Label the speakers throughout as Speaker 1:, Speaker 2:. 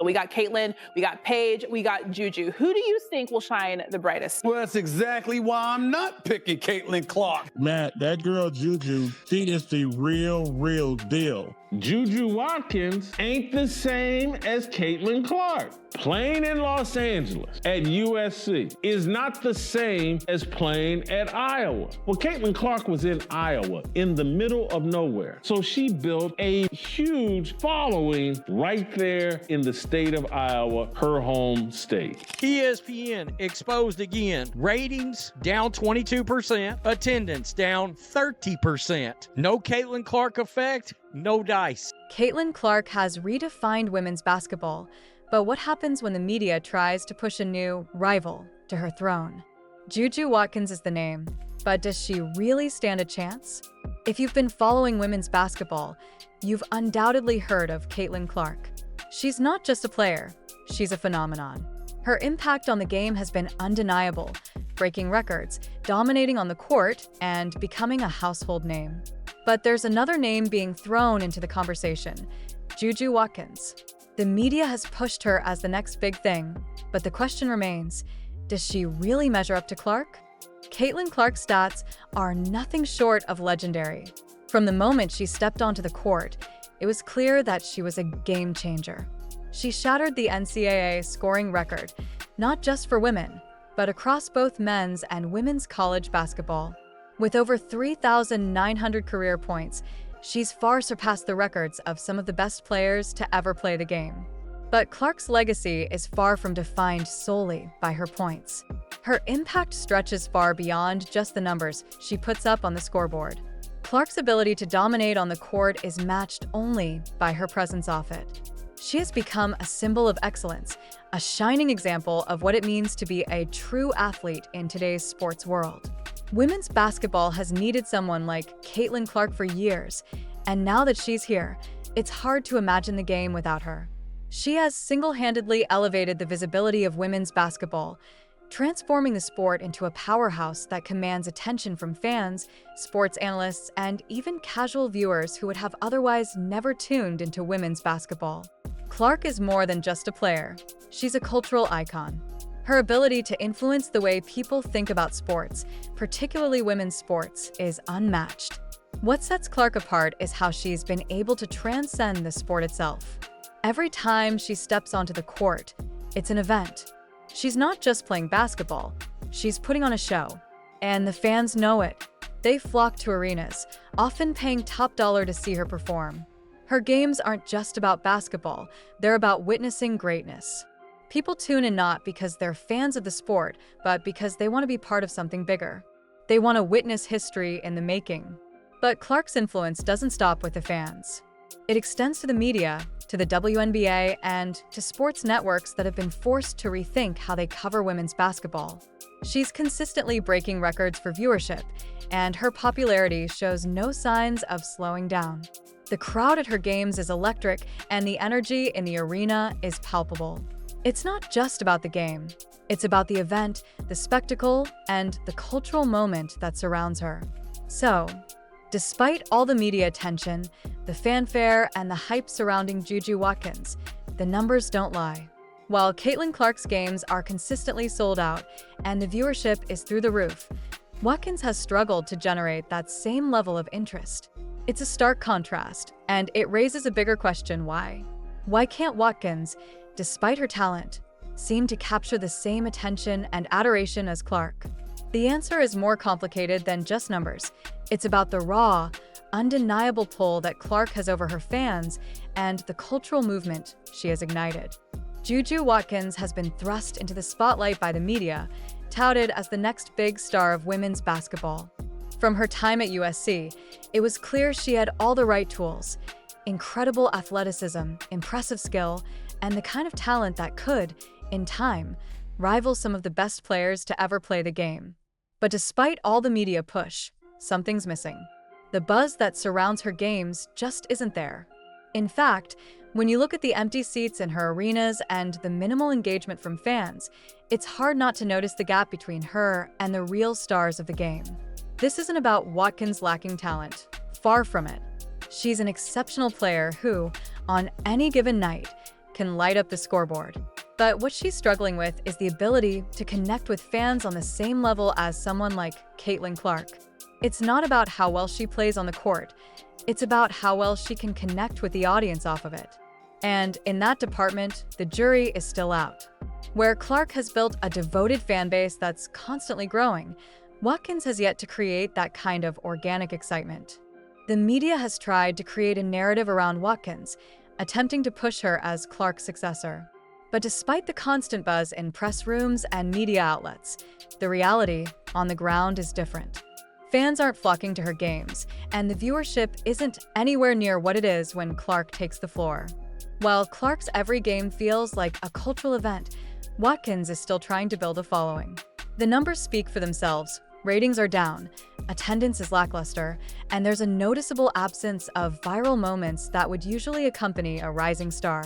Speaker 1: We got Caitlyn, we got Paige, we got Juju. Who do you think will shine the brightest?
Speaker 2: Well, that's exactly why I'm not picking Caitlyn Clark.
Speaker 3: Matt, that girl Juju, she is the real deal.
Speaker 4: Juju Watkins ain't the same as Caitlyn Clark. Playing in Los Angeles at USC is not the same as playing at Iowa. Well, Caitlyn Clark was in Iowa, in the middle of nowhere. So she built a huge following right there in the state of Iowa, her home state.
Speaker 5: ESPN exposed again. Ratings down 22%, attendance down 30%. No Caitlyn Clark effect, no dice.
Speaker 6: Caitlyn Clark has redefined women's basketball, but what happens when the media tries to push a new rival to her throne? Juju Watkins is the name, but does she really stand a chance? If you've been following women's basketball, you've undoubtedly heard of Caitlyn Clark. She's not just a player, she's a phenomenon. Her impact on the game has been undeniable, breaking records, dominating on the court, and becoming a household name. But there's another name being thrown into the conversation: Juju Watkins. The media has pushed her as the next big thing, but the question remains, does she really measure up to Clark? Caitlyn Clark's stats are nothing short of legendary. From the moment she stepped onto the court, it was clear that she was a game changer. She shattered the NCAA scoring record, not just for women, but across both men's and women's college basketball. With over 3,900 career points, she's far surpassed the records of some of the best players to ever play the game. But Clark's legacy is far from defined solely by her points. Her impact stretches far beyond just the numbers she puts up on the scoreboard. Clark's ability to dominate on the court is matched only by her presence off it. She has become a symbol of excellence, a shining example of what it means to be a true athlete in today's sports world. Women's basketball has needed someone like Caitlyn Clark for years, and now that she's here, it's hard to imagine the game without her. She has single-handedly elevated the visibility of women's basketball, transforming the sport into a powerhouse that commands attention from fans, sports analysts, and even casual viewers who would have otherwise never tuned into women's basketball. Clark is more than just a player. She's a cultural icon. Her ability to influence the way people think about sports, particularly women's sports, is unmatched. What sets Clark apart is how she's been able to transcend the sport itself. Every time she steps onto the court, it's an event. She's not just playing basketball, she's putting on a show. And the fans know it. They flock to arenas, often paying top dollar to see her perform. Her games aren't just about basketball, they're about witnessing greatness. People tune in not because they're fans of the sport, but because they want to be part of something bigger. They want to witness history in the making. But Clark's influence doesn't stop with the fans. It extends to the media, to the WNBA, and to sports networks that have been forced to rethink how they cover women's basketball. She's consistently breaking records for viewership, and her popularity shows no signs of slowing down. The crowd at her games is electric, and the energy in the arena is palpable. It's not just about the game. It's about the event, the spectacle, and the cultural moment that surrounds her. So, despite all the media attention, the fanfare, and the hype surrounding Juju Watkins, the numbers don't lie. While Caitlyn Clark's games are consistently sold out and the viewership is through the roof, Watkins has struggled to generate that same level of interest. It's a stark contrast, and it raises a bigger question: why? Why can't Watkins, despite her talent, seem to capture the same attention and adoration as Clark? The answer is more complicated than just numbers. It's about the raw, undeniable pull that Clark has over her fans and the cultural movement she has ignited. Juju Watkins has been thrust into the spotlight by the media, touted as the next big star of women's basketball. From her time at USC, it was clear she had all the right tools: incredible athleticism, impressive skill, and the kind of talent that could, in time, rival some of the best players to ever play the game. But despite all the media push, something's missing. The buzz that surrounds her games just isn't there. In fact, when you look at the empty seats in her arenas and the minimal engagement from fans, it's hard not to notice the gap between her and the real stars of the game. This isn't about Watkins lacking talent. Far from it. She's an exceptional player who, on any given night, can light up the scoreboard. But what she's struggling with is the ability to connect with fans on the same level as someone like Caitlyn Clark. It's not about how well she plays on the court, it's about how well she can connect with the audience off of it. And in that department, the jury is still out. Where Clark has built a devoted fan base that's constantly growing, Watkins has yet to create that kind of organic excitement. The media has tried to create a narrative around Watkins, attempting to push her as Clark's successor. But despite the constant buzz in press rooms and media outlets, the reality on the ground is different. Fans aren't flocking to her games, and the viewership isn't anywhere near what it is when Clark takes the floor. While Clark's every game feels like a cultural event, Watkins is still trying to build a following. The numbers speak for themselves. Ratings are down, attendance is lackluster, and there's a noticeable absence of viral moments that would usually accompany a rising star.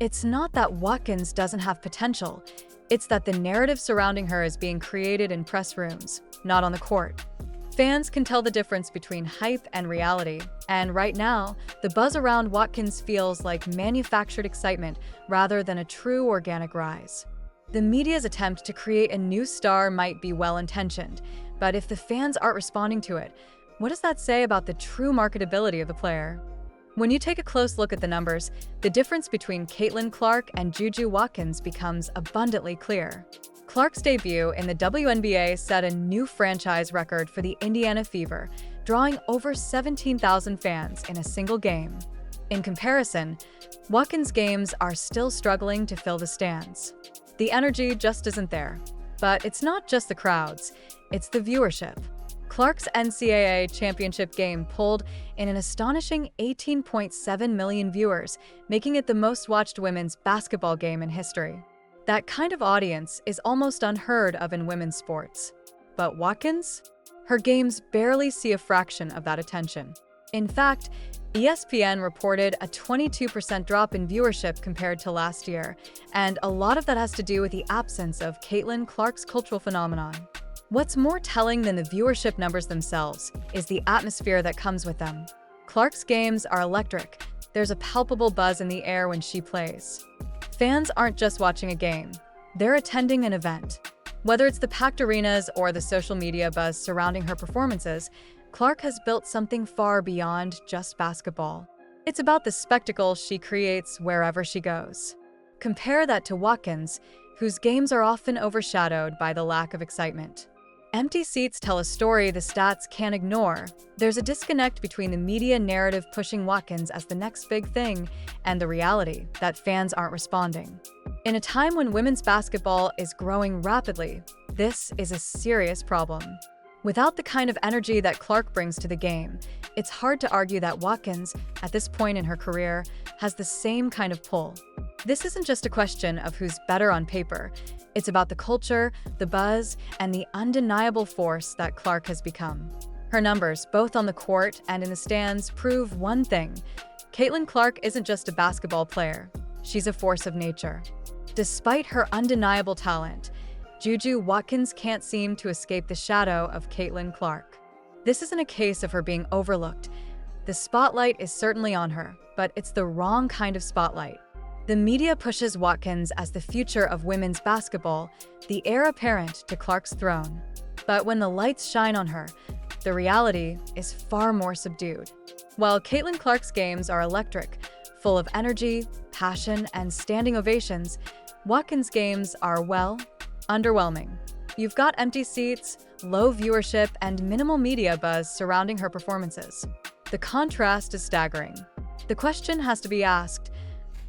Speaker 6: It's not that Watkins doesn't have potential, it's that the narrative surrounding her is being created in press rooms, not on the court. Fans can tell the difference between hype and reality, and right now, the buzz around Watkins feels like manufactured excitement rather than a true organic rise. The media's attempt to create a new star might be well-intentioned, but if the fans aren't responding to it, what does that say about the true marketability of the player? When you take a close look at the numbers, the difference between Caitlyn Clark and Juju Watkins becomes abundantly clear. Clark's debut in the WNBA set a new franchise record for the Indiana Fever, drawing over 17,000 fans in a single game. In comparison, Watkins' games are still struggling to fill the stands. The energy just isn't there. But it's not just the crowds, it's the viewership. Clark's NCAA championship game pulled in an astonishing 18.7 million viewers, making it the most-watched women's basketball game in history. That kind of audience is almost unheard of in women's sports. But Watkins? Her games barely see a fraction of that attention. In fact, ESPN reported a 22% drop in viewership compared to last year, and a lot of that has to do with the absence of Caitlyn Clark's cultural phenomenon. What's more telling than the viewership numbers themselves is the atmosphere that comes with them. Clark's games are electric. There's a palpable buzz in the air when she plays. Fans aren't just watching a game, they're attending an event. Whether it's the packed arenas or the social media buzz surrounding her performances, Clark has built something far beyond just basketball. It's about the spectacle she creates wherever she goes. Compare that to Watkins, whose games are often overshadowed by the lack of excitement. Empty seats tell a story the stats can't ignore. There's a disconnect between the media narrative pushing Watkins as the next big thing and the reality that fans aren't responding. In a time when women's basketball is growing rapidly, this is a serious problem. Without the kind of energy that Clark brings to the game, it's hard to argue that Watkins, at this point in her career, has the same kind of pull. This isn't just a question of who's better on paper. It's about the culture, the buzz, and the undeniable force that Clark has become. Her numbers, both on the court and in the stands, prove one thing. Caitlyn Clark isn't just a basketball player. She's a force of nature. Despite her undeniable talent, Juju Watkins can't seem to escape the shadow of Caitlyn Clark. This isn't a case of her being overlooked. The spotlight is certainly on her, but it's the wrong kind of spotlight. The media pushes Watkins as the future of women's basketball, the heir apparent to Clark's throne. But when the lights shine on her, the reality is far more subdued. While Caitlyn Clark's games are electric, full of energy, passion, and standing ovations, Watkins' games are, well, underwhelming. You've got empty seats, low viewership, and minimal media buzz surrounding her performances. The contrast is staggering. The question has to be asked,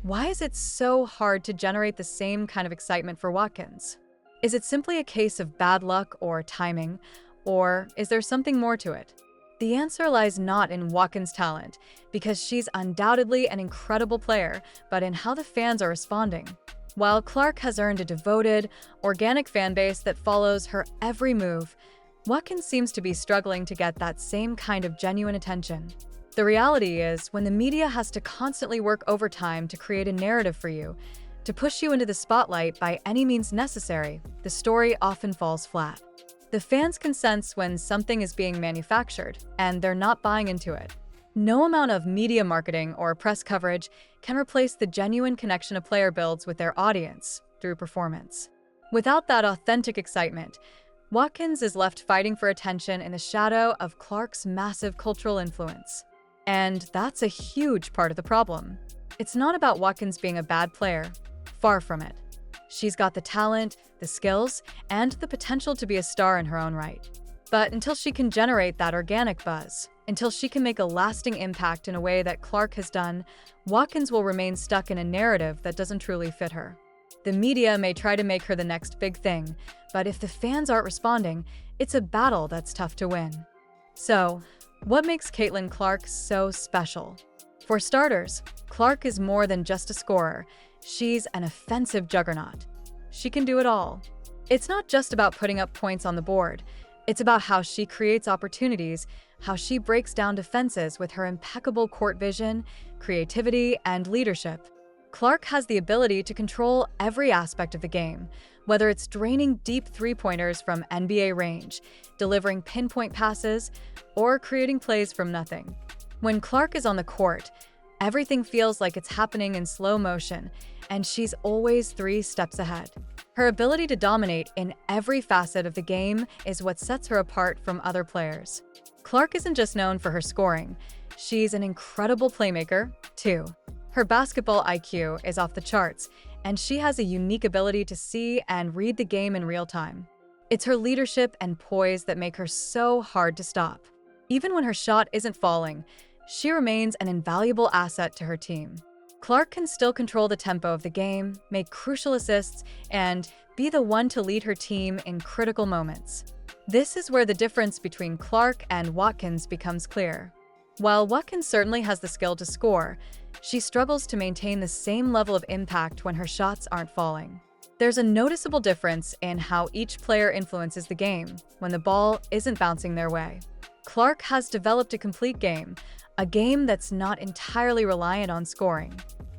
Speaker 6: why is it so hard to generate the same kind of excitement for Watkins? Is it simply a case of bad luck or timing, or is there something more to it? The answer lies not in Watkins' talent, because she's undoubtedly an incredible player, but in how the fans are responding. While Clark has earned a devoted, organic fan base that follows her every move, Watkins seems to be struggling to get that same kind of genuine attention. The reality is, when the media has to constantly work overtime to create a narrative for you, to push you into the spotlight by any means necessary, the story often falls flat. The fans can sense when something is being manufactured, and they're not buying into it. No amount of media marketing or press coverage can replace the genuine connection a player builds with their audience through performance. Without that authentic excitement, Watkins is left fighting for attention in the shadow of Clark's massive cultural influence. And that's a huge part of the problem. It's not about Watkins being a bad player. Far from it. She's got the talent, the skills, and the potential to be a star in her own right. But until she can generate that organic buzz, until she can make a lasting impact in a way that Clark has done, Watkins will remain stuck in a narrative that doesn't truly fit her. The media may try to make her the next big thing, but if the fans aren't responding, it's a battle that's tough to win. So, what makes Caitlyn Clark so special? For starters, Clark is more than just a scorer. She's an offensive juggernaut. She can do it all. It's not just about putting up points on the board. It's about how she creates opportunities, how she breaks down defenses with her impeccable court vision, creativity, and leadership. Clark has the ability to control every aspect of the game, whether it's draining deep three-pointers from NBA range, delivering pinpoint passes, or creating plays from nothing. When Clark is on the court, everything feels like it's happening in slow motion, and she's always 3 steps ahead. Her ability to dominate in every facet of the game is what sets her apart from other players. Clark isn't just known for her scoring. She's an incredible playmaker, too. Her basketball IQ is off the charts, and she has a unique ability to see and read the game in real time. It's her leadership and poise that make her so hard to stop. Even when her shot isn't falling, she remains an invaluable asset to her team. Clark can still control the tempo of the game, make crucial assists, and be the one to lead her team in critical moments. This is where the difference between Clark and Watkins becomes clear. While Watkins certainly has the skill to score, she struggles to maintain the same level of impact when her shots aren't falling. There's a noticeable difference in how each player influences the game when the ball isn't bouncing their way. Clark has developed a complete game, a game that's not entirely reliant on scoring.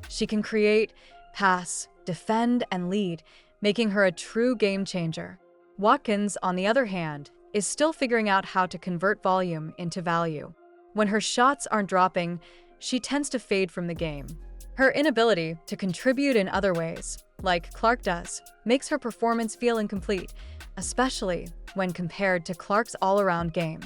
Speaker 6: She can create, pass, defend, and lead, making her a true game changer. Watkins, on the other hand, is still figuring out how to convert volume into value. When her shots aren't dropping, she tends to fade from the game. Her inability to contribute in other ways, like Clark does, makes her performance feel incomplete, especially when compared to Clark's all-around game.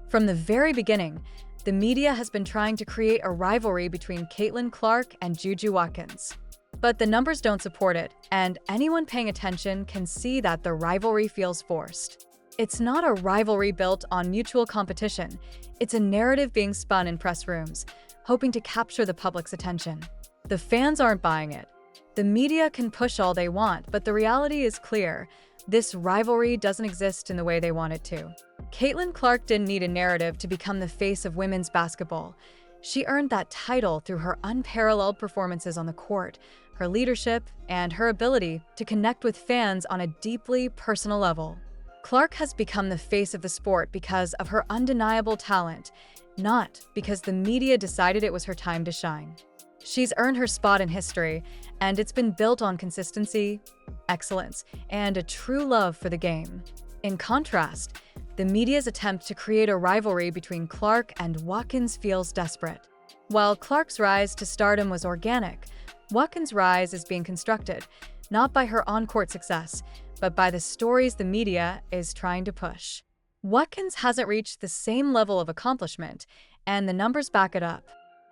Speaker 6: From the very beginning, the media has been trying to create a rivalry between Caitlyn Clark and Juju Watkins. But the numbers don't support it, and anyone paying attention can see that the rivalry feels forced. It's not a rivalry built on mutual competition. It's a narrative being spun in press rooms, hoping to capture the public's attention. The fans aren't buying it. The media can push all they want, but the reality is clear. This rivalry doesn't exist in the way they want it to. Caitlyn Clark didn't need a narrative to become the face of women's basketball. She earned that title through her unparalleled performances on the court, her leadership, and her ability to connect with fans on a deeply personal level. Clark has become the face of the sport because of her undeniable talent, not because the media decided it was her time to shine. She's earned her spot in history, and it's been built on consistency, excellence, and a true love for the game. In contrast, the media's attempt to create a rivalry between Clark and Watkins feels desperate. While Clark's rise to stardom was organic, Watkins' rise is being constructed, not by her on-court success, but by the stories the media is trying to push. Watkins hasn't reached the same level of accomplishment, and the numbers back it up.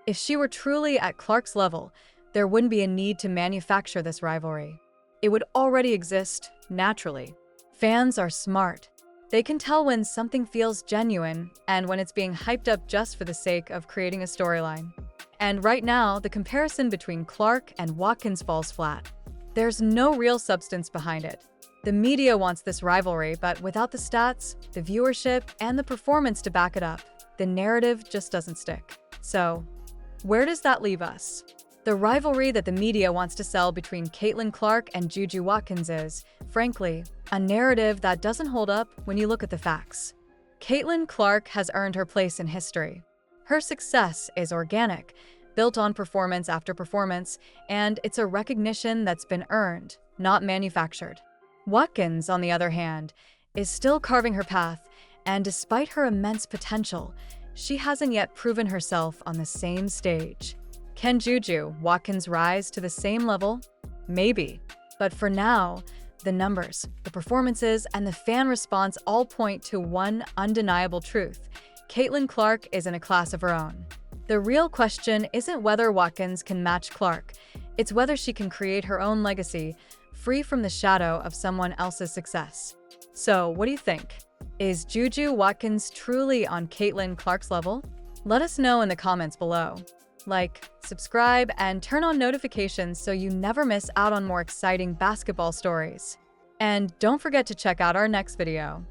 Speaker 6: If she were truly at Clark's level, there wouldn't be a need to manufacture this rivalry. It would already exist naturally. Fans are smart. They can tell when something feels genuine and when it's being hyped up just for the sake of creating a storyline. And right now, the comparison between Clark and Watkins falls flat. There's no real substance behind it. The media wants this rivalry, but without the stats, the viewership, and the performance to back it up, the narrative just doesn't stick. So, where does that leave us? The rivalry that the media wants to sell between Caitlyn Clark and Juju Watkins is, frankly, a narrative that doesn't hold up when you look at the facts. Caitlyn Clark has earned her place in history. Her success is organic, built on performance after performance, and it's a recognition that's been earned, not manufactured. Watkins, on the other hand, is still carving her path, and despite her immense potential, she hasn't yet proven herself on the same stage. Can Juju Watkins rise to the same level? Maybe. But for now, the numbers, the performances, and the fan response all point to one undeniable truth. Caitlyn Clark is in a class of her own. The real question isn't whether Watkins can match Clark, it's whether she can create her own legacy, free from the shadow of someone else's success. So, what do you think? Is Juju Watkins truly on Caitlyn Clark's level? Let us know in the comments below. Like, subscribe, and turn on notifications so you never miss out on more exciting basketball stories. And don't forget to check out our next video.